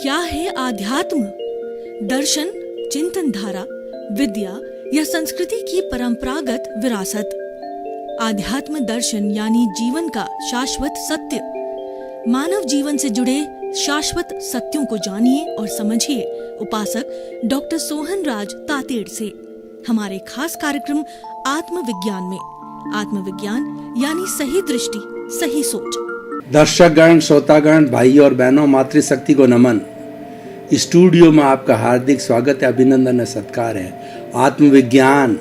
क्या है आध्यात्म? दर्शन, चिंतन धारा, विद्या या संस्कृति की परंपरागत विरासत। आध्यात्म दर्शन यानी जीवन का शाश्वत सत्य। मानव जीवन से जुड़े शाश्वत सत्यों को जानिए और समझिए उपासक डॉक्टर सोहन राज तातेड़ से हमारे खास कार्यक्रम आत्मविज्ञान में। आत्मविज्ञान यानी सही दृष्टि, सही सोच। दर्शकगण, श्रोतागण, भाई और बहनों, मातृशक्ति को नमन। स्टूडियो में आपका हार्दिक स्वागत है, अभिनंदन है, सत्कार है। आत्मविज्ञान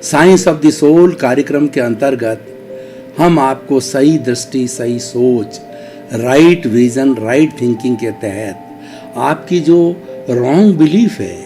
साइंस ऑफ द सोल कार्यक्रम के अंतर्गत हम आपको सही दृष्टि, सही सोच, राइट विजन, राइट थिंकिंग के तहत आपकी जो रॉन्ग बिलीफ है,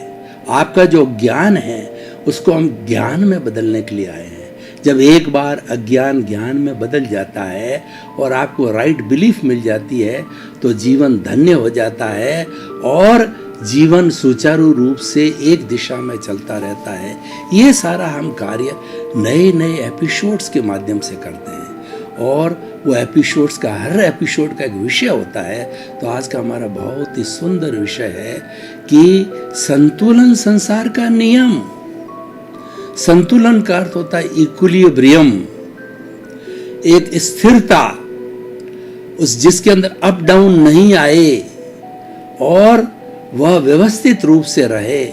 आपका जो ज्ञान है, उसको हम ज्ञान में बदलने के लिए आए हैं। जब एक बार अज्ञान ज्ञान में बदल जाता है और आपको राइट बिलीफ मिल जाती है तो जीवन धन्य हो जाता है और जीवन सुचारू रूप से एक दिशा में चलता रहता है। ये सारा हम कार्य नए नए एपिसोड्स के माध्यम से करते हैं और वो एपिसोड्स का हर एपिसोड का एक विषय होता है। तो आज का हमारा बहुत ही सुंदर विषय है कि संतुलन संसार का नियम। संतुलन का अर्थ होता है इक्विलिब्रियम, एक स्थिरता, उस जिसके अंदर अप डाउन नहीं आए और वह व्यवस्थित रूप से रहे,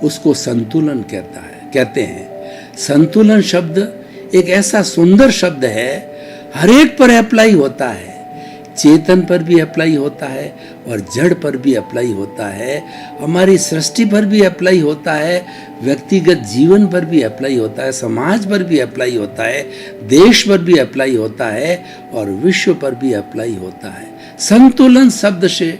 उसको संतुलन कहते हैं। संतुलन शब्द एक ऐसा सुंदर शब्द है, हर एक पर अप्लाई होता है। चेतन पर भी अप्लाई होता है और जड़ पर भी अप्लाई होता है, हमारी सृष्टि पर भी अप्लाई होता है, व्यक्तिगत जीवन पर भी अप्लाई होता है, समाज पर भी अप्लाई होता है, देश पर भी अप्लाई होता है और विश्व पर भी अप्लाई होता है। संतुलन शब्द से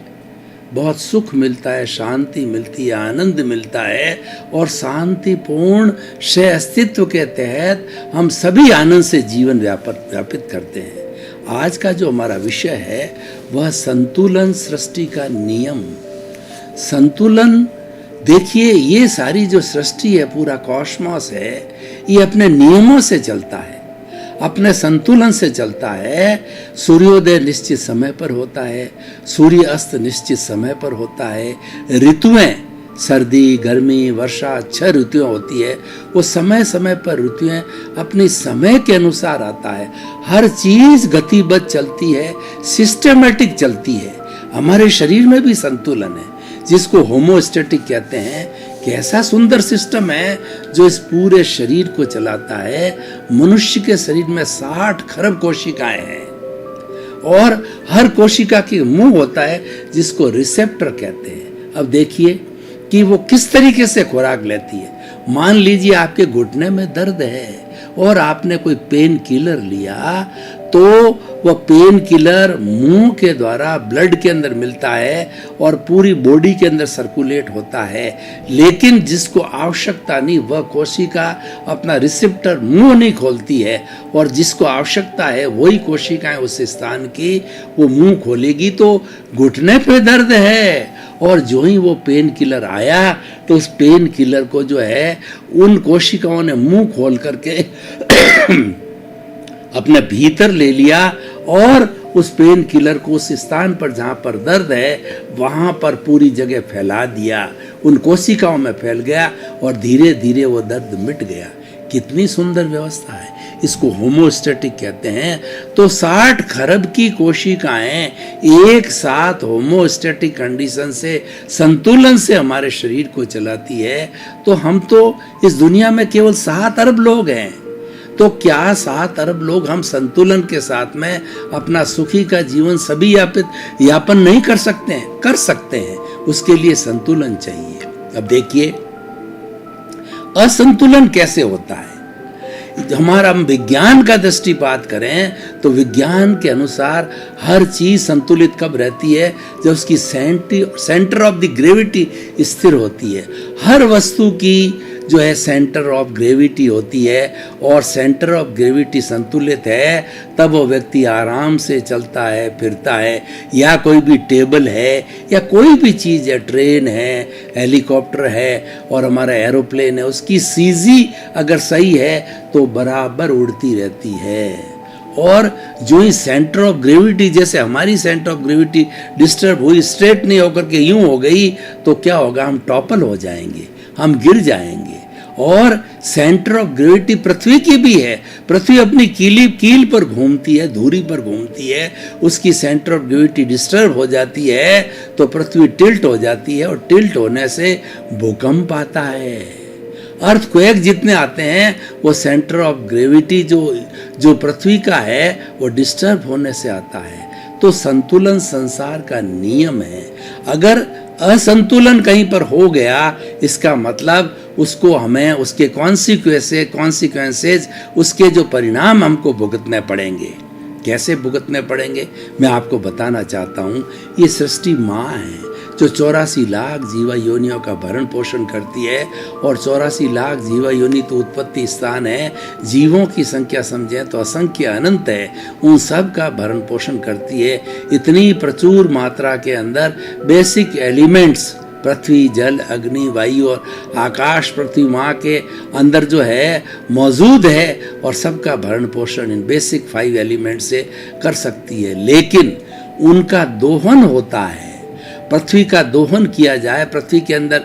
बहुत सुख मिलता है, शांति मिलती है, आनंद मिलता है और शांतिपूर्ण से अस्तित्व के तहत हम सभी आनंद से जीवन व्यापित करते हैं। आज का जो हमारा विषय है वह संतुलन सृष्टि का नियम। संतुलन, देखिए, ये सारी जो सृष्टि है, पूरा कॉस्मॉस है, ये अपने नियमों से चलता है, अपने संतुलन से चलता है। सूर्योदय निश्चित समय पर होता है, सूर्य अस्त निश्चित समय पर होता है। ऋतुएं, सर्दी, गर्मी, वर्षा, 6 ऋतुएं होती है। वो समय समय पर ऋतुएं अपनी समय के अनुसार आता है। हर चीज गतिबद्ध चलती है, सिस्टमेटिक चलती है। हमारे शरीर में भी संतुलन है, जिसको होमोस्टैटिक कहते हैं। कैसा सुंदर सिस्टम है जो इस पूरे शरीर को चलाता है। मनुष्य के शरीर में 60 खरब कोशिकाएं हैं और हर कोशिका की मुंह होता है जिसको रिसेप्टर कहते हैं। अब देखिए कि वो किस तरीके से खुराक लेती है। मान लीजिए आपके घुटने में दर्द है और आपने कोई पेन किलर लिया, तो वह पेन किलर मुंह के द्वारा ब्लड के अंदर मिलता है और पूरी बॉडी के अंदर सर्कुलेट होता है। लेकिन जिसको आवश्यकता नहीं, वह कोशिका अपना रिसेप्टर मुंह नहीं खोलती है और जिसको आवश्यकता है वही कोशिकाएं उस स्थान की वो मुंह खोलेगी। तो घुटने पे दर्द है और जो ही वो पेन किलर आया तो उस पेन किलर को जो है उन कोशिकाओं ने मुंह खोल करके अपने भीतर ले लिया और उस पेन किलर को उस स्थान पर जहाँ पर दर्द है वहाँ पर पूरी जगह फैला दिया, उन कोशिकाओं में फैल गया और धीरे धीरे वो दर्द मिट गया। कितनी सुंदर व्यवस्था है, इसको होमोस्टैटिक कहते हैं। तो 60 खरब की कोशिकाएं एक साथ होमोस्टैटिक कंडीशन से, संतुलन से हमारे शरीर को चलाती है। तो हम तो इस दुनिया में केवल 7 अरब लोग हैं, तो क्या 7 अरब लोग हम संतुलन के साथ में अपना सुखी का जीवन सभी यापन नहीं कर सकते हैं? कर सकते हैं, उसके लिए संतुलन चाहिए। अब देखिए असंतुलन कैसे होता है। हमारा हम विज्ञान का दृष्टिपात करें तो विज्ञान के अनुसार हर चीज संतुलित कब रहती है? जब उसकी सेंटर ऑफ द ग्रेविटी स्थिर होती है। हर वस्तु की जो है सेंटर ऑफ ग्रेविटी होती है और सेंटर ऑफ ग्रेविटी संतुलित है, तब वो व्यक्ति आराम से चलता है, फिरता है। या कोई भी टेबल है या कोई भी चीज़ है, ट्रेन है, हेलीकॉप्टर है और हमारा एरोप्लेन है, उसकी सीजी अगर सही है तो बराबर उड़ती रहती है। और जो ही सेंटर ऑफ ग्रेविटी, जैसे हमारी सेंटर ऑफ ग्रेविटी डिस्टर्ब हुई, स्ट्रेट नहीं होकर के यूं हो गई, तो क्या होगा, हम टॉपल हो जाएंगे, हम गिर जाएंगे। और सेंटर ऑफ ग्रेविटी पृथ्वी की भी है। पृथ्वी अपनी कील पर घूमती है, धुरी पर घूमती है, उसकी सेंटर ऑफ ग्रेविटी डिस्टर्ब हो जाती है तो पृथ्वी टिल्ट हो जाती है, और टिल्ट होने से भूकंप आता है। अर्थक्वेक जितने आते हैं वो सेंटर ऑफ ग्रेविटी जो पृथ्वी का है वो डिस्टर्ब होने से आता है। तो संतुलन संसार का नियम है। अगर असंतुलन कहीं पर हो गया, इसका मतलब उसको हमें उसके कॉन्सिक्वेंसेज, उसके जो परिणाम हमको भुगतने पड़ेंगे। कैसे भुगतने पड़ेंगे मैं आपको बताना चाहता हूँ। ये सृष्टि माँ है जो 84 लाख जीवा योनियों का भरण पोषण करती है, और 84 लाख जीवा योनि तो उत्पत्ति स्थान है। जीवों की संख्या समझें तो असंख्य अनंत है, उन सब का भरण पोषण करती है। इतनी प्रचुर मात्रा के अंदर बेसिक एलिमेंट्स पृथ्वी, जल, अग्नि, वायु और आकाश पृथ्वी माँ के अंदर जो है मौजूद है, और सबका भरण पोषण इन बेसिक 5 एलिमेंट से कर सकती है। लेकिन उनका दोहन होता है, पृथ्वी का दोहन किया जाए, पृथ्वी के अंदर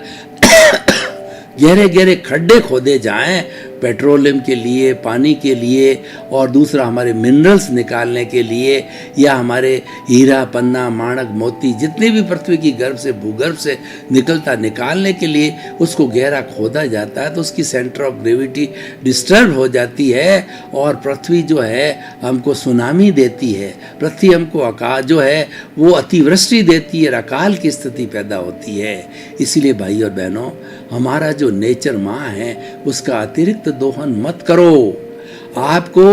गहरे गहरे खड्डे खोदे जाएं पेट्रोलियम के लिए, पानी के लिए, और दूसरा हमारे मिनरल्स निकालने के लिए, या हमारे हीरा, पन्ना, माणक, मोती जितने भी पृथ्वी की गर्भ से, भूगर्भ से निकालने के लिए उसको गहरा खोदा जाता है, तो उसकी सेंटर ऑफ ग्रेविटी डिस्टर्ब हो जाती है, और पृथ्वी जो है हमको सुनामी देती है, पृथ्वी हमको अकाल जो है वो अतिवृष्टि देती है, अकाल की स्थिति पैदा होती है। इसीलिए भाई और बहनों, हमारा जो नेचर माँ है उसका अतिरिक्त दोहन मत करो। आपको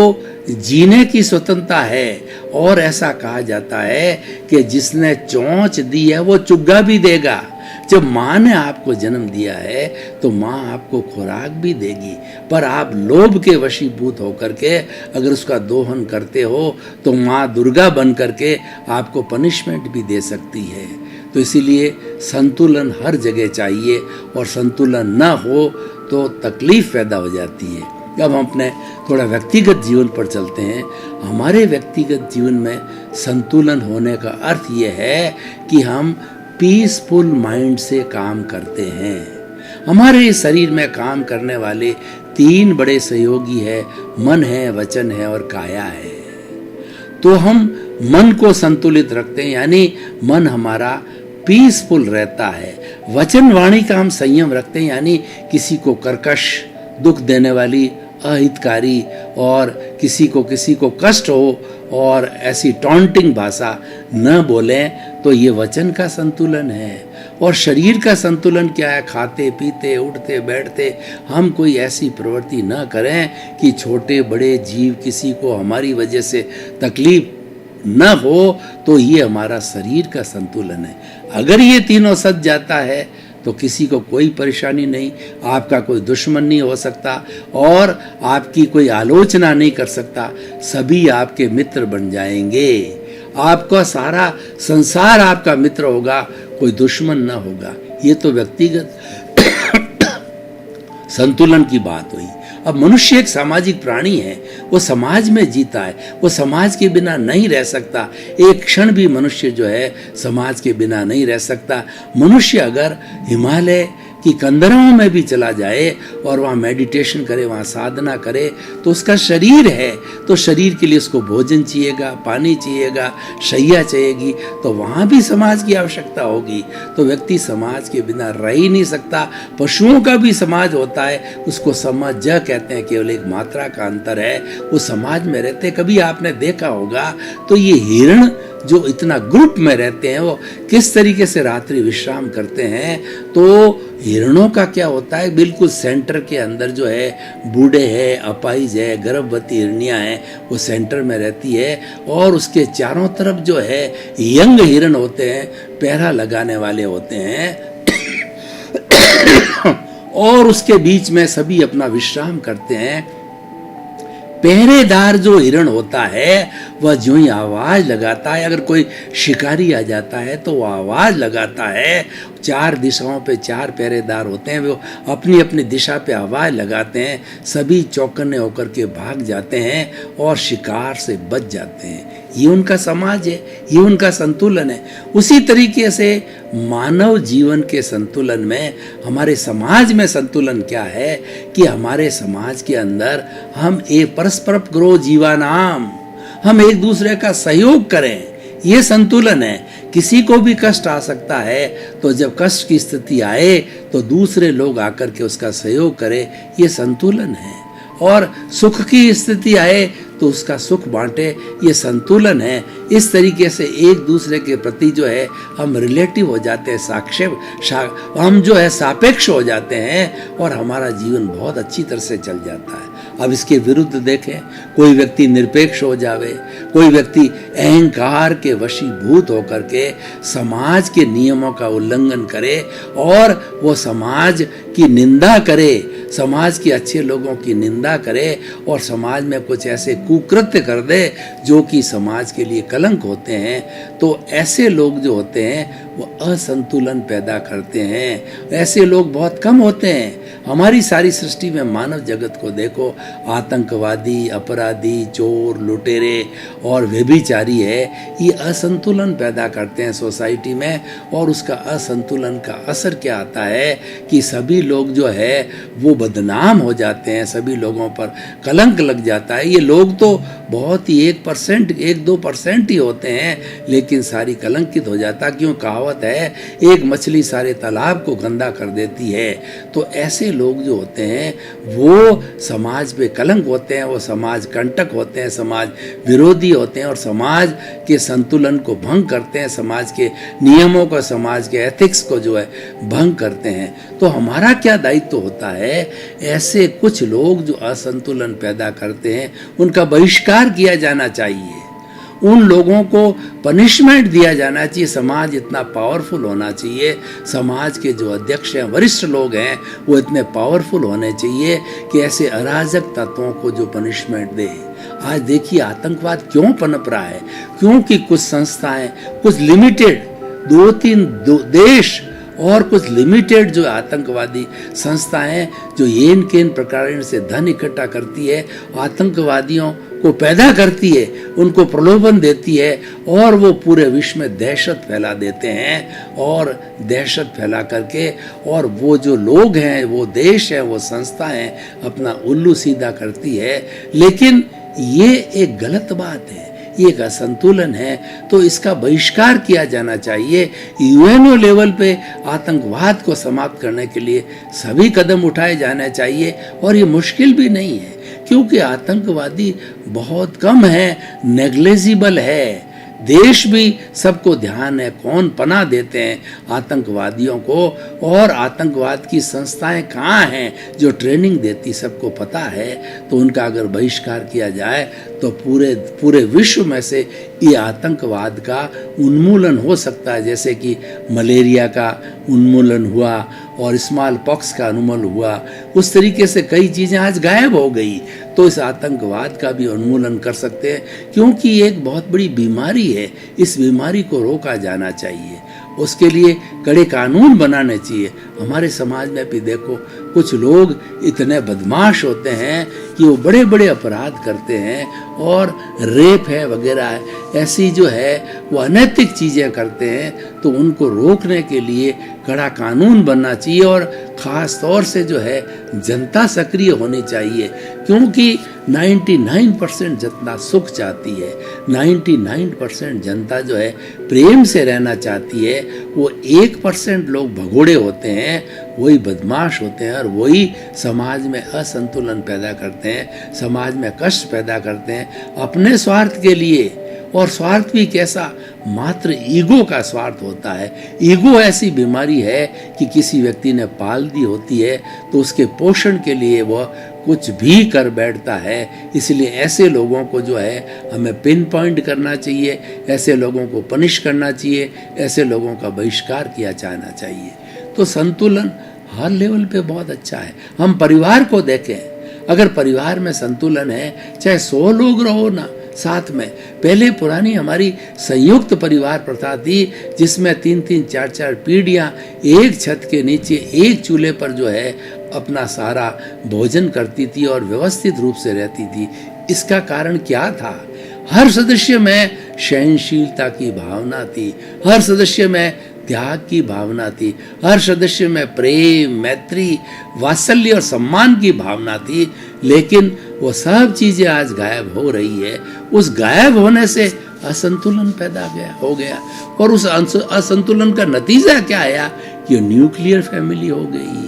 जीने की स्वतंत्रता है, और ऐसा कहा जाता है कि जिसने चोंच दी है वो चुग्गा भी देगा। जब माँ ने आपको जन्म दिया है तो माँ आपको खुराक भी देगी, पर आप लोभ के वशीभूत होकर के अगर उसका दोहन करते हो तो माँ दुर्गा बन करके आपको पनिशमेंट भी दे सकती है। तो इसीलिए संतुलन हर जगह चाहिए, और संतुलन न हो तो तकलीफ पैदा हो जाती है। अब हम अपने थोड़ा व्यक्तिगत जीवन पर चलते हैं। हमारे व्यक्तिगत जीवन में संतुलन होने का अर्थ ये है कि हम पीसफुल माइंड से काम करते हैं। हमारे शरीर में काम करने वाले 3 बड़े सहयोगी है, मन है, वचन है और काया है। तो हम मन को संतुलित रखते हैं, यानी मन हमारा पीसफुल रहता है। वचन वाणी का हम संयम रखते हैं, यानी किसी को कर्कश, दुख देने वाली, अहितकारी और किसी को कष्ट हो और ऐसी टॉन्टिंग भाषा न बोलें, तो ये वचन का संतुलन है। और शरीर का संतुलन क्या है? खाते पीते उठते बैठते हम कोई ऐसी प्रवृत्ति न करें कि छोटे बड़े जीव किसी को हमारी वजह से तकलीफ न हो, तो ये हमारा शरीर का संतुलन है। अगर ये तीनों सज जाता है तो किसी को कोई परेशानी नहीं, आपका कोई दुश्मन नहीं हो सकता और आपकी कोई आलोचना नहीं कर सकता, सभी आपके मित्र बन जाएंगे। आपका सारा संसार आपका मित्र होगा, कोई दुश्मन ना होगा। ये तो व्यक्तिगत संतुलन की बात हुई। अब मनुष्य एक सामाजिक प्राणी है, वो समाज में जीता है, वो समाज के बिना नहीं रह सकता। एक क्षण भी मनुष्य जो है समाज के बिना नहीं रह सकता। मनुष्य अगर हिमालय की कंदराओं में भी चला जाए और वहाँ मेडिटेशन करे, वहाँ साधना करे, तो उसका शरीर है, तो शरीर के लिए उसको भोजन चाहिएगा, पानी चाहिएगा, शैया चाहिएगी, तो वहाँ भी समाज की आवश्यकता होगी। तो व्यक्ति समाज के बिना रह ही नहीं सकता। पशुओं का भी समाज होता है, उसको समाज कहते हैं, केवल एक मात्रा का अंतर है, वो समाज में रहते। कभी आपने देखा होगा तो ये हिरण जो इतना ग्रुप में रहते हैं वो किस तरीके से रात्रि विश्राम करते हैं। तो हिरणों का क्या होता है, बिल्कुल सेंटर के अंदर जो है बूढ़े है, अपाहिज है, गर्भवती हिरनियां हैं, वो सेंटर में रहती है और उसके चारों तरफ जो है यंग हिरण होते हैं, पहरा लगाने वाले होते हैं और उसके बीच में सभी अपना विश्राम करते हैं। पहरेदार जो हिरण होता है वह जो ही आवाज लगाता है, अगर कोई शिकारी आ जाता है तो वह आवाज लगाता है। 4 दिशाओं पे 4 पहरेदार होते हैं, वो अपनी अपनी दिशा पे आवाज लगाते हैं, सभी चौकन्ने होकर के भाग जाते हैं और शिकार से बच जाते हैं। ये उनका समाज है, ये उनका संतुलन है। उसी तरीके से मानव जीवन के संतुलन में हमारे समाज में संतुलन क्या है कि हमारे समाज के अंदर हम एक परस्पर ग्रो जीवानाम, हम एक दूसरे का सहयोग करें, ये संतुलन है। किसी को भी कष्ट आ सकता है तो जब कष्ट की स्थिति आए तो दूसरे लोग आकर के उसका सहयोग करें, ये संतुलन है। और सुख की स्थिति आए तो उसका सुख बांटे, ये संतुलन है। इस तरीके से एक दूसरे के प्रति जो है हम रिलेटिव हो जाते हैं, हम जो है सापेक्ष हो जाते हैं और हमारा जीवन बहुत अच्छी तरह से चल जाता है। अब इसके विरुद्ध देखें, कोई व्यक्ति निरपेक्ष हो जावे, कोई व्यक्ति अहंकार के वशीभूत होकर के समाज के नियमों का उल्लंघन करे और वो समाज की निंदा करे, समाज के अच्छे लोगों की निंदा करे और समाज में कुछ ऐसे कुकृत्य कर दे जो कि समाज के लिए कलंक होते हैं, तो ऐसे लोग जो होते हैं वो असंतुलन पैदा करते हैं। ऐसे लोग बहुत कम होते हैं। हमारी सारी सृष्टि में मानव जगत को देखो, आतंकवादी, अपराधी, चोर, लुटेरे और व्यभिचारी है, ये असंतुलन पैदा करते हैं सोसाइटी में। और उसका असंतुलन का असर क्या आता है कि सभी लोग जो है वो बदनाम हो जाते हैं, सभी लोगों पर कलंक लग जाता है। ये लोग तो बहुत ही 1%, 1-2% ही होते हैं, लेकिन सारी कलंकित हो जाता। क्यों? कहावत है, एक मछली सारे तालाब को गंदा कर देती है। तो ऐसे लोग जो होते हैं वो समाज पे कलंक होते हैं, वो समाज कंटक होते हैं, समाज विरोधी होते हैं और समाज के संतुलन को भंग करते हैं, समाज के नियमों को, समाज के एथिक्स को जो है भंग करते हैं। तो हमारा क्या दायित्व होता है? ऐसे कुछ लोग जो असंतुलन पैदा करते हैं उनका बहिष्कार किया जाना चाहिए, उन लोगों को पनिशमेंट दिया जाना चाहिए। समाज इतना पावरफुल होना चाहिए, समाज के जो अध्यक्ष हैं, वरिष्ठ लोग हैं, वो इतने पावरफुल होने चाहिए कि ऐसे अराजक तत्वों को जो पनिशमेंट दे। आज देखिए आतंकवाद क्यों पनप रहा है? क्योंकि कुछ संस्थाएं, कुछ लिमिटेड 2-3 देश और कुछ लिमिटेड जो आतंकवादी संस्थाएं जो येन केन प्रकार से धन इकट्ठा करती है, आतंकवादियों को पैदा करती है, उनको प्रलोभन देती है और वो पूरे विश्व में दहशत फैला देते हैं। और दहशत फैला करके और वो जो लोग हैं, वो देश है, वो संस्था है, अपना उल्लू सीधा करती है। लेकिन ये एक गलत बात है, ये एक असंतुलन है, तो इसका बहिष्कार किया जाना चाहिए। यूएनओ लेवल पे आतंकवाद को समाप्त करने के लिए सभी कदम उठाए जाने चाहिए और ये मुश्किल भी नहीं है, क्योंकि आतंकवादी बहुत कम है, नेग्लिजिबल है। देश भी सबको ध्यान है कौन पनाह देते हैं आतंकवादियों को, और आतंकवाद की संस्थाएं कहाँ हैं जो ट्रेनिंग देती, सबको पता है। तो उनका अगर बहिष्कार किया जाए तो पूरे विश्व में से ये आतंकवाद का उन्मूलन हो सकता है। जैसे कि मलेरिया का उन्मूलन हुआ और स्मॉल पॉक्स का उन्मूलन हुआ, उस तरीके से कई चीज़ें आज गायब हो गई। तो इस आतंकवाद का भी उन्मूलन कर सकते हैं, क्योंकि ये एक बहुत बड़ी बीमारी है, इस बीमारी को रोका जाना चाहिए। उसके लिए कड़े कानून बनाने चाहिए। हमारे समाज में भी देखो कुछ लोग इतने बदमाश होते हैं कि वो बड़े बड़े अपराध करते हैं और रेप है वगैरह है, ऐसी जो है वो अनैतिक चीज़ें करते हैं। तो उनको रोकने के लिए कड़ा कानून बनना चाहिए और ख़ास तौर से जो है जनता सक्रिय होनी चाहिए, क्योंकि 99% जनता सुख चाहती है, 99% जनता जो है प्रेम से रहना चाहती है। वो 1% लोग भगोड़े होते हैं, वही बदमाश होते हैं और वही समाज में असंतुलन पैदा करते हैं, समाज में कष्ट पैदा करते हैं अपने स्वार्थ के लिए। और स्वार्थ भी कैसा? मात्र ईगो का स्वार्थ होता है। ईगो ऐसी बीमारी है कि किसी व्यक्ति ने पाल दी होती है तो उसके पोषण के लिए वह कुछ भी कर बैठता है। इसलिए ऐसे लोगों को जो है हमें पिन पॉइंट करना चाहिए, ऐसे लोगों को पनिश करना चाहिए, ऐसे लोगों का बहिष्कार किया जाना चाहिए। तो संतुलन हर लेवल पे बहुत अच्छा है। हम परिवार को देखें, अगर परिवार में संतुलन है, चाहे 100 लोग रहो ना साथ में। पहले पुरानी हमारी संयुक्त परिवार प्रथा थी, जिसमें 3-3, 4-4 पीढ़ियां एक छत के नीचे एक चूल्हे पर जो है अपना सारा भोजन करती थी और व्यवस्थित रूप से रहती थी। इसका कारण क्या था? हर सदस्य में सहनशीलता की भावना थी, हर सदस्य में त्याग की भावना थी, हर सदस्य में प्रेम, मैत्री, वात्सल्य और सम्मान की भावना थी। लेकिन वो सब चीजें आज गायब हो रही है। उस गायब होने से असंतुलन पैदा हो गया और उस असंतुलन का नतीजा क्या आया कि न्यूक्लियर फैमिली हो गई।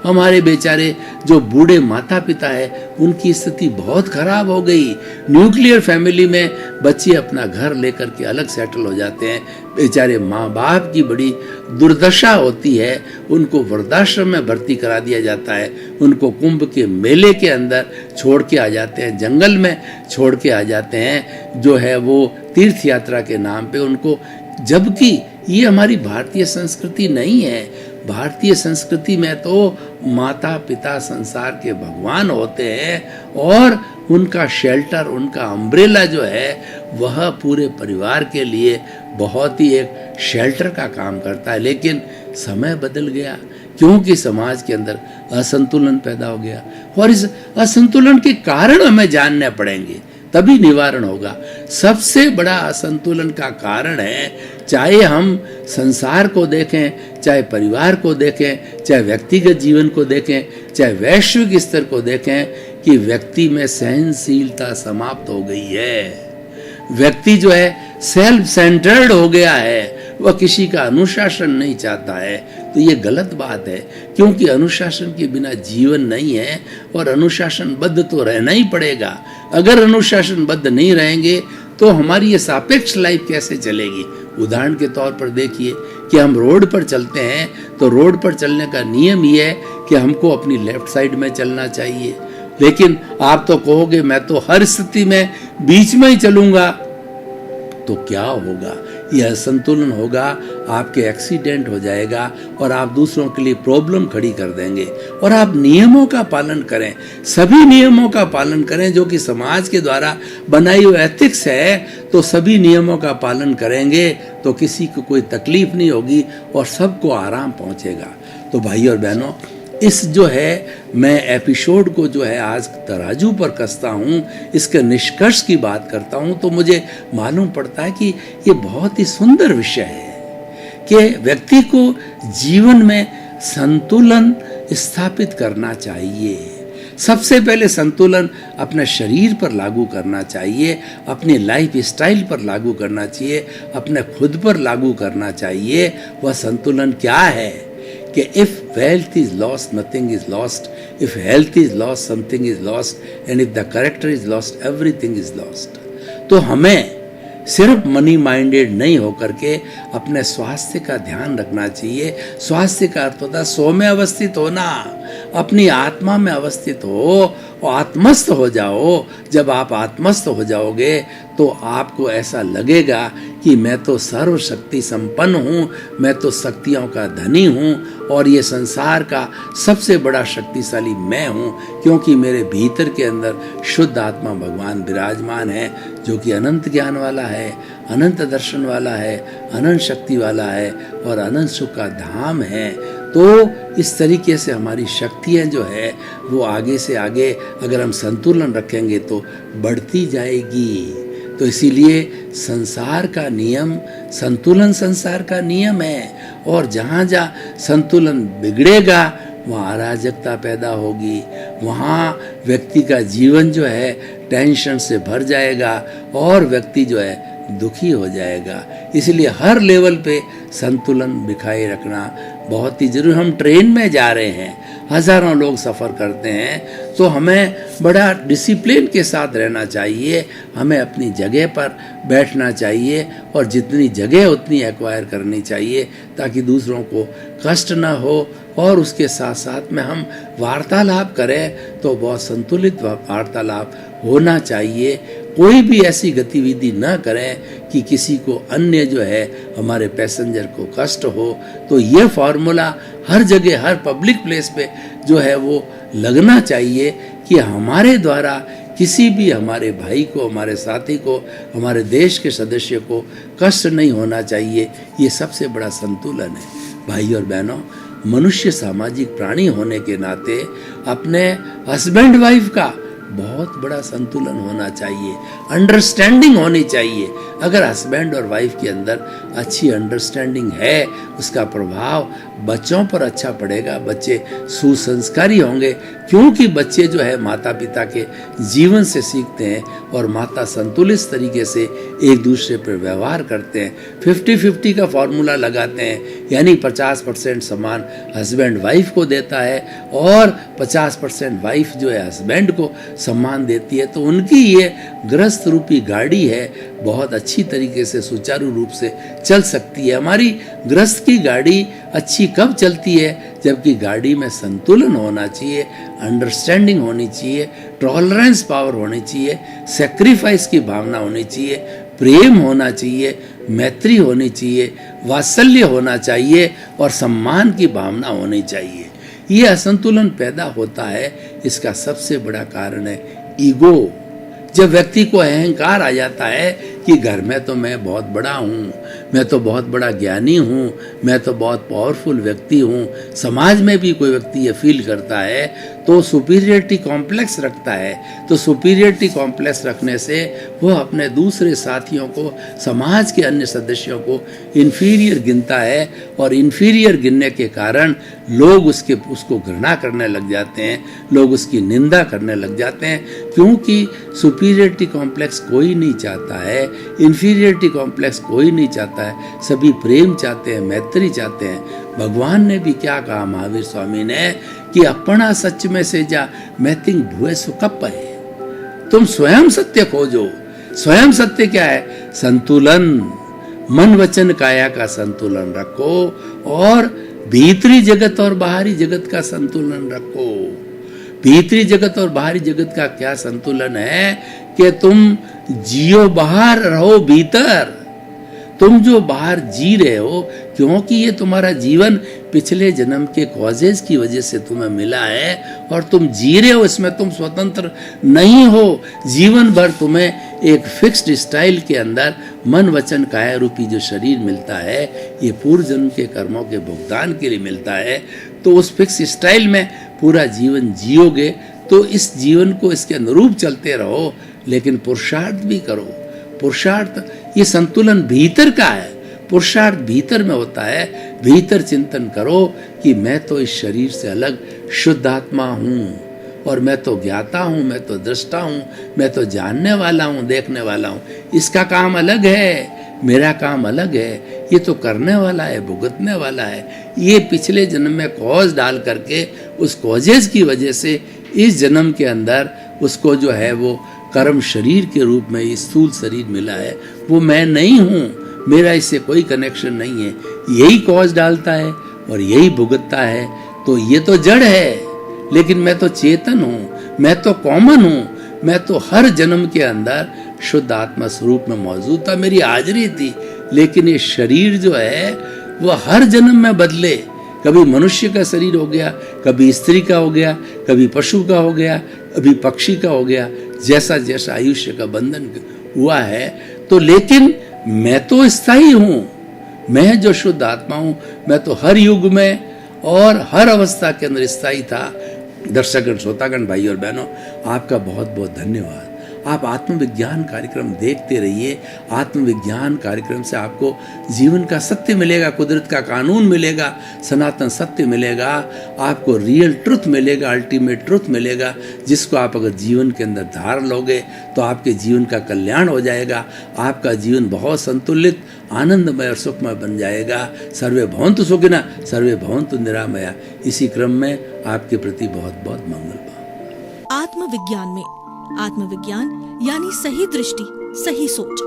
हमारे बेचारे जो बूढ़े माता पिता है, उनकी स्थिति बहुत खराब हो गई। न्यूक्लियर फैमिली में बच्चे अपना घर लेकर के अलग सेटल हो जाते हैं। बेचारे माँ बाप की बड़ी दुर्दशा होती है, उनको वृद्धाश्रम में भर्ती करा दिया जाता है, उनको कुंभ के मेले के अंदर छोड़ के आ जाते हैं, जंगल में छोड़ के आ जाते हैं, जो है वो तीर्थ यात्रा के नाम पे उनको। जबकि ये हमारी भारतीय संस्कृति नहीं है। भारतीय संस्कृति में तो माता पिता संसार के भगवान होते हैं और उनका शेल्टर, उनका अम्ब्रेला जो है वह पूरे परिवार के लिए बहुत ही एक शेल्टर का काम करता है। लेकिन समय बदल गया क्योंकि समाज के अंदर असंतुलन पैदा हो गया और इस असंतुलन के कारण हमें जानने पड़ेंगे, तभी निवारण होगा। सबसे बड़ा असंतुलन का कारण है, चाहे हम संसार को देखें, चाहे परिवार को देखें, चाहे व्यक्तिगत जीवन को देखें, चाहे वैश्विक स्तर को देखें, कि व्यक्ति में सहनशीलता समाप्त हो गई है। व्यक्ति जो है सेल्फ सेंटर्ड हो गया है, वह किसी का अनुशासन नहीं चाहता है। तो ये गलत बात है, क्योंकि अनुशासन के बिना जीवन नहीं है और अनुशासनबद्ध तो रहना ही पड़ेगा। अगर अनुशासनबद्ध नहीं रहेंगे तो हमारी ये सापेक्ष लाइफ कैसे चलेगी? उदाहरण के तौर पर देखिए कि हम रोड पर चलते हैं तो रोड पर चलने का नियम ये है कि हमको अपनी लेफ्ट साइड में चलना चाहिए। लेकिन आप तो कहोगे मैं तो हर स्थिति में बीच में ही चलूंगा, तो क्या होगा? यह असंतुलन होगा, आपके एक्सीडेंट हो जाएगा और आप दूसरों के लिए प्रॉब्लम खड़ी कर देंगे। और आप नियमों का पालन करें, सभी नियमों का पालन करें जो कि समाज के द्वारा बनाई हुई एथिक्स है। तो सभी नियमों का पालन करेंगे तो किसी को कोई तकलीफ नहीं होगी और सबको आराम पहुंचेगा। तो भाई और बहनों, इस जो है मैं एपिसोड को जो है आज तराजू पर कसता हूँ, इसके निष्कर्ष की बात करता हूँ, तो मुझे मालूम पड़ता है कि ये बहुत ही सुंदर विषय है कि व्यक्ति को जीवन में संतुलन स्थापित करना चाहिए। सबसे पहले संतुलन अपने शरीर पर लागू करना चाहिए, अपनी लाइफ स्टाइल पर लागू करना चाहिए, अपने खुद पर लागू करना चाहिए। वह संतुलन क्या है कि if wealth is lost, nothing is lost. If health is lost, something is lost. And if the character is lost, everything is lost. तो हमें सिर्फ मनी माइंडेड नहीं होकर के अपने स्वास्थ्य का ध्यान रखना चाहिए। स्वास्थ्य का अर्थ होता है सौ में अवस्थित होना, अपनी आत्मा में अवस्थित हो और आत्मस्थ हो जाओ। जब आप आत्मस्थ हो जाओगे तो आपको ऐसा लगेगा कि मैं तो सर्वशक्ति संपन्न हूँ, मैं तो शक्तियों का धनी हूँ और ये संसार का सबसे बड़ा शक्तिशाली मैं हूँ, क्योंकि मेरे भीतर के अंदर शुद्ध आत्मा भगवान विराजमान है, जो कि अनंत ज्ञान वाला है, अनंत दर्शन वाला है, अनंत शक्ति वाला है और अनंत सुख का धाम है। तो इस तरीके से हमारी शक्तियाँ जो है वो आगे से आगे अगर हम संतुलन रखेंगे तो बढ़ती जाएगी। तो इसीलिए संसार का नियम, संतुलन संसार का नियम है और जहाँ जहाँ संतुलन बिगड़ेगा वहाँ अराजकता पैदा होगी, वहाँ व्यक्ति का जीवन जो है टेंशन से भर जाएगा और व्यक्ति जो है दुखी हो जाएगा। इसलिए हर लेवल पे संतुलन बिखाए रखना बहुत ही जरूरी। हम ट्रेन में जा रहे हैं, हजारों लोग सफ़र करते हैं, तो हमें बड़ा डिसिप्लिन के साथ रहना चाहिए। हमें अपनी जगह पर बैठना चाहिए और जितनी जगह उतनी एक्वायर करनी चाहिए ताकि दूसरों को कष्ट ना हो। और उसके साथ साथ में हम वार्तालाप करें तो बहुत संतुलित वार्तालाप होना चाहिए। कोई भी ऐसी गतिविधि ना करें कि किसी को अन्य जो है हमारे पैसेंजर को कष्ट हो। तो ये फॉर्मूला हर जगह, हर पब्लिक प्लेस पे जो है वो लगना चाहिए कि हमारे द्वारा किसी भी हमारे भाई को, हमारे साथी को, हमारे देश के सदस्य को कष्ट नहीं होना चाहिए। ये सबसे बड़ा संतुलन है। भाई और बहनों, मनुष्य सामाजिक प्राणी होने के नाते अपने हस्बैंड वाइफ का बहुत बड़ा संतुलन होना चाहिए, अंडरस्टैंडिंग होनी चाहिए। अगर हस्बैंड और वाइफ के अंदर अच्छी अंडरस्टैंडिंग है, उसका प्रभाव बच्चों पर अच्छा पड़ेगा, बच्चे सुसंस्कारी होंगे, क्योंकि बच्चे जो है माता पिता के जीवन से सीखते हैं और माता संतुलित तरीके से एक दूसरे पर व्यवहार करते हैं। 50-50 का फॉर्मूला लगाते हैं, यानी 50% सम्मान हस्बैंड वाइफ को देता है और 50% वाइफ जो है हस्बैंड को सम्मान देती है। तो उनकी ये गृहस्थ रूपी गाड़ी है, बहुत अच्छी तरीके से सुचारू रूप से चल सकती है। हमारी गृहस्थ की गाड़ी अच्छी कब चलती है? जबकि गाड़ी में संतुलन होना चाहिए, अंडरस्टैंडिंग होनी चाहिए, टॉलरेंस पावर होनी चाहिए, सेक्रीफाइस की भावना होनी चाहिए, प्रेम होना चाहिए, मैत्री होनी चाहिए, वात्सल्य होना चाहिए और सम्मान की भावना होनी चाहिए। ये असंतुलन पैदा होता है, इसका सबसे बड़ा कारण है ईगो। जब व्यक्ति को अहंकार आ जाता है कि घर में तो मैं बहुत बड़ा हूँ, मैं तो बहुत बड़ा ज्ञानी हूँ, मैं तो बहुत पावरफुल व्यक्ति हूँ, समाज में भी कोई व्यक्ति ये फील करता है तो सुपीरियरिटी कॉम्प्लेक्स रखता है। तो सुपीरियरिटी कॉम्प्लेक्स रखने से वो अपने दूसरे साथियों को, समाज के अन्य सदस्यों को इन्फीरियर गिनता है और इन्फीरियर गिनने के कारण लोग उसको घृणा करने लग जाते हैं, लोग उसकी निंदा करने लग जाते हैं, क्योंकि सुपीरियरिटी कॉम्प्लेक्स कोई नहीं चाहता है, इन्फीरियरिटी कॉम्प्लेक्स कोई नहीं चाहता है। सभी प्रेम चाहते हैं, मैत्री चाहते हैं। भगवान ने भी क्या कहा महावीर स्वामी ने कि अपना सच में से जा मैथिंग भुए सुकप है। तुम स्वयं सत्य खोजो। स्वयं सत्य क्या है? संतुलन, मन वचन काया का संतुलन रखो और भीतरी जगत और बाहरी जगत का संतुलन रखो। भीतरी जगत और बाहरी जगत का क्या संतुलन है कि तुम जियो बाहर, रहो भीतर। तुम जो बाहर जी रहे हो, क्योंकि ये तुम्हारा जीवन पिछले जन्म के कॉजेज की वजह से तुम्हें मिला है और तुम जी रहे हो, इसमें तुम स्वतंत्र नहीं हो। जीवन भर तुम्हें एक फिक्स्ड स्टाइल के अंदर मन वचन काया रूपी जो शरीर मिलता है, ये पूर्व जन्म के कर्मों के भुगतान के लिए मिलता है। तो उस फिक्स स्टाइल में पूरा जीवन जियोगे तो इस जीवन को इसके अनुरूप चलते रहो, लेकिन पुरुषार्थ भी करो। पुरुषार्थ ये संतुलन भीतर का है, पुरुषार्थ भीतर में होता है। भीतर चिंतन करो कि मैं तो इस शरीर से अलग शुद्ध आत्मा हूँ और मैं तो ज्ञाता हूँ, मैं तो दृष्टा हूँ, मैं तो जानने वाला हूँ, देखने वाला हूँ। इसका काम अलग है, मेरा काम अलग है। ये तो करने वाला है, भुगतने वाला है। ये पिछले जन्म में कॉज डाल करके उस कॉजेज की वजह से इस जन्म के अंदर उसको जो है वो कर्म शरीर के रूप में स्थूल शरीर मिला है। वो मैं नहीं हूँ, मेरा इससे कोई कनेक्शन नहीं है। यही कॉज डालता है और यही भुगतता है। तो ये तो जड़ है, लेकिन मैं तो चेतन हूँ, मैं तो कॉमन हूँ, मैं तो हर जन्म के अंदर शुद्ध आत्मा स्वरूप में मौजूद था, मेरी हाजिरी थी। लेकिन ये शरीर जो है वो हर जन्म में बदले। कभी मनुष्य का शरीर हो गया, कभी स्त्री का हो गया, कभी पशु का हो गया, कभी पक्षी का हो गया, जैसा जैसा आयुष्य का बंधन हुआ है। तो लेकिन मैं तो स्थायी हूँ, मैं जो शुद्ध आत्मा हूँ, मैं तो हर युग में और हर अवस्था के अंदर स्थायी था। दर्शकगण, श्रोतागण, भाई और बहनों, आपका बहुत बहुत धन्यवाद। आप आत्मविज्ञान कार्यक्रम देखते रहिए। आत्मविज्ञान कार्यक्रम से आपको जीवन का सत्य मिलेगा, कुदरत का कानून मिलेगा, सनातन सत्य मिलेगा, आपको रियल ट्रुथ मिलेगा, अल्टीमेट ट्रुथ मिलेगा, जिसको आप अगर जीवन के अंदर धार लोगे तो आपके जीवन का कल्याण हो जाएगा। आपका जीवन बहुत संतुलित, आनंदमय और सुखमय बन जाएगा। सर्वे भवन्तु सुखिनः, सर्वे भवन्तु निरामया। इसी क्रम में आपके प्रति बहुत बहुत मंगल भाव। आत्मविज्ञान में आत्मविज्ञान यानी सही दृष्टि, सही सोच।